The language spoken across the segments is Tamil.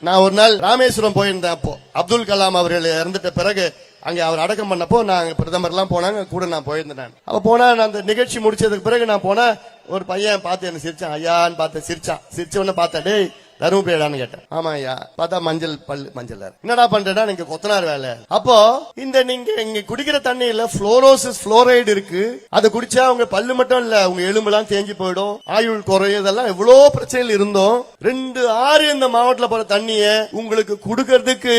நான் ஒரு நாள் ராமேஸ்வரம் போயிருந்தேன். அப்போ அப்துல் கலாம் அவர்கள் இறந்துட்ட பிறகு அங்க அவர் அடக்கம் பண்ணப்போ நாங்க பிரதமர் எல்லாம் போனாங்க, கூட நான் போயிருந்தேன். அப்ப போனா நான் அந்த நிகழ்ச்சி முடிச்சதுக்கு பிறகு நான் போனா ஒரு பையன் பார்த்து என்ன சிரிச்சான், ஐயான்னு பார்த்து சிரிச்ச உடனே பார்த்தேன், டேய் தருமபுரியாடான்னு கேட்டேன். ஆமா ஐயா. பார்த்தா மஞ்சள் பல்லு மஞ்சள். என்னடா பண்றேன்னா நீங்க கொத்தனார் வேலை. அப்போ இந்த நீங்க இங்க குடிக்கிற தண்ணியில புளோரோசிஸ் புளோரைடு இருக்கு. அதை குடிச்சா உங்க பல்லு மட்டும் இல்ல, உங்க எலும்பெல்லாம் தேஞ்சு போயிடும், ஆயுள் குறையும், இதெல்லாம் எவ்வளவு பிரச்சனைகள் இருந்தோம். 2 ஆறு இந்த மாவட்டத்தில் போற தண்ணிய உங்களுக்கு கொடுக்கறதுக்கு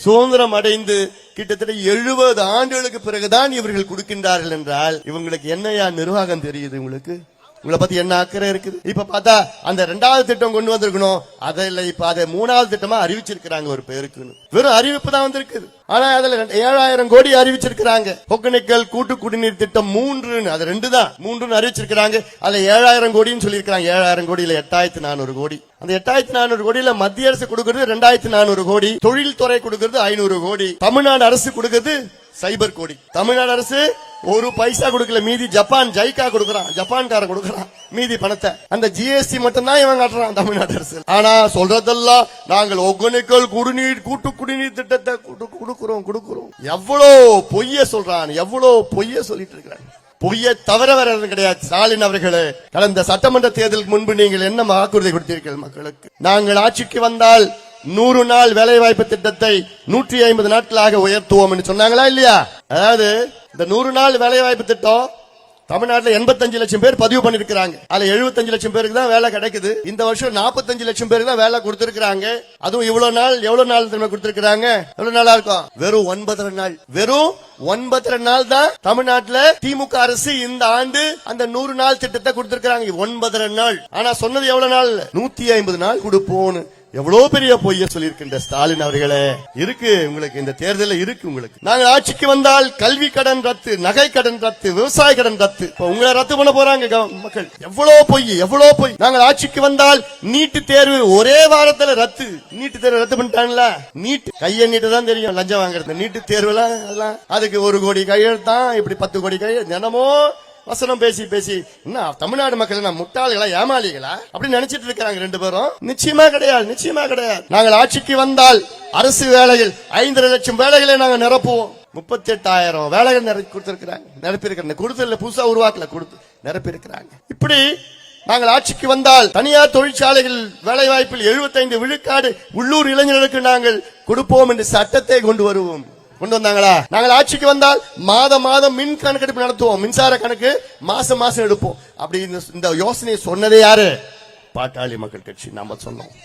சுதந்திரம் அடைந்து கிட்டத்தட்ட 70 ஆண்டுகளுக்கு பிறகுதான் இவர்கள் கொடுக்கின்றார்கள் என்றால் இவங்களுக்கு என்னையா நிர்வாகம் தெரியுது? உங்களை பத்தி என்ன அக்கறை இருக்குது? இப்ப பார்த்தா அந்த 2வது திட்டம் கொண்டு வந்திருக்கணும், அதை இல்ல, இப்ப அதை 3வது திட்டமா அறிவிச்சிருக்கிறாங்க. ஒரு பேருக்குன்னு வெறும் அறிவிப்பு தான் வந்திருக்குது. ஆனா அதுல 7000 கோடி அறிவிச்சிருக்கிறாங்க. ஒகேனக்கல் கூட்டு குடிநீர் திட்டம் 3, அது 2 தான், 3 அறிவிச்சிருக்கிறாங்க. அதுல 7000 கோடின்னு சொல்லியிருக்காங்க. 7000 கோடியில 8400 கோடி. அந்த 8400 கோடியில மத்திய அரசு கொடுக்கிறது 2400 கோடி, தொழில்துறை கொடுக்கிறது 500 கோடி, தமிழ்நாடு அரசு கொடுக்கிறது சைபர் கோடி. தமிழ்நாடு அரசு ஒரு பைசா கொடுக்கல, மீதி ஜப்பான் ஜைகா கொடுக்கறான், ஜப்பான்காரன் கொடுக்கறான் மீதி பணத்தை. அந்த ஜிஎஸ்டி மட்டும் தான் இவன் காட்டுறான் தமிழ்நாடு அரசு. ஆனா சொல்றதெல்லாம் நாங்கள் ஒகேனக்கல் கூட்டு குடிநீர் திட்டத்தை கொடுக்கிறோம். எவ்வளவு பொய்ய சொல்றான், எவ்வளவு பொய்ய சொல்லிட்டு இருக்கிறான். பொய்ய தவிர வேற கிடையாது. ஸ்டாலின் அவர்களே, கடந்த சட்டமன்ற தேர்தலுக்கு முன்பு நீங்கள் என்ன வாக்குறுதி கொடுத்தீர்கள் மக்களுக்கு? நாங்கள் ஆட்சிக்கு வந்தால் 100 நாள் வேலை வாய்ப்பு திட்டத்தை 150 நாட்களாக உயர்த்துவோம் என்று சொன்னாங்களா இல்லையா? அதாவது இந்த 100 நாள் வேலை வாய்ப்பு திட்டம் தமிழ்நாட்டில் 85 லட்சம் பேர் பதிவு பண்ணிருக்காங்க. அதுல 75 லட்சம் பேருக்கு தான் வேலை கிடைக்குது. இந்த வருஷம் 45 லட்சம் பேருக்கு தான் வேலை கொடுத்திருக்காங்க. அதுவும் எவ்வளவு நாள் திரும்ப கொடுத்திருக்காங்க? எவ்வளவு நாளா இருக்கும்? வெறும் 9 நாள். வெறும் 9 நாள் தான் தமிழ்நாட்டில் திமுக அரசு இந்த ஆண்டு அந்த 100 நாள் திட்டத்தை கொடுத்திருக்காங்க. 9 நாள். ஆனா சொன்னது எவ்வளவு நாள்? 150 நாள் கொடுப்போம். எவ்வளவு பெரிய பொய்ய சொல்லியிருக்கின்ற ஸ்டாலின் அவர்களே. இருக்கு உங்களுக்கு, இந்த தேர்தலில் இருக்கு உங்களுக்கு. நாங்கள் ஆட்சிக்கு வந்தால் கல்வி கடன் ரத்து, நகை கடன் ரத்து, விவசாய கடன் ரத்து. உங்களை ரத்து பண்ண போறாங்க மக்கள். எவ்வளவு பொய். நாங்கள் ஆட்சிக்கு வந்தால் நீட்டு தேர்வு ஒரே வாரத்தில் ரத்து. நீட்டு தேர்வு ரத்து பண்ணிட்டாங்களா? நீட் கையை நீட்டு தான் தெரியும் லஞ்சம் வாங்குறது. நீட்டு தேர்வு எல்லாம் அதுக்கு 1 கோடி கையெழுத்தான், இப்படி 10 கோடி கையெழுத்து. தினமும் வசனம் பேசி என்ன தமிழ்நாடு மக்கள் முட்டாள்களா, ஏமாளிகளா அப்படின்னு நினைச்சிட்டு இருக்காங்க 2 பேரும். நிச்சயமா கிடையாது. நாங்கள் ஆட்சிக்கு வந்தால் அரசு வேலைகள் 5.5 லட்சம் வேலைகளை நாங்க நிரப்புவோம். 38,000 வேலைகள் நிரப்பியிருக்கிறாங்க. கொடுத்துல புதுசா உருவாக்கல, நிரப்பியிருக்கிறாங்க. இப்படி நாங்கள் ஆட்சிக்கு வந்தால் தனியார் தொழிற்சாலைகள் வேலை வாய்ப்பில் 75 விழுக்காடு உள்ளூர் இளைஞர்களுக்கு நாங்கள் கொடுப்போம் என்று சட்டத்தை கொண்டு வந்தாங்களா? நாங்கள் ஆட்சிக்கு வந்தால் மாதம் மின் கணக்கெடுப்பு நடத்துவோம், மின்சார கணக்கு மாசம் எடுப்போம். அப்படி இந்த யோசனையை சொன்னதே யாரு? பாட்டாளி மக்கள் கட்சி. நாம சொன்னோம்.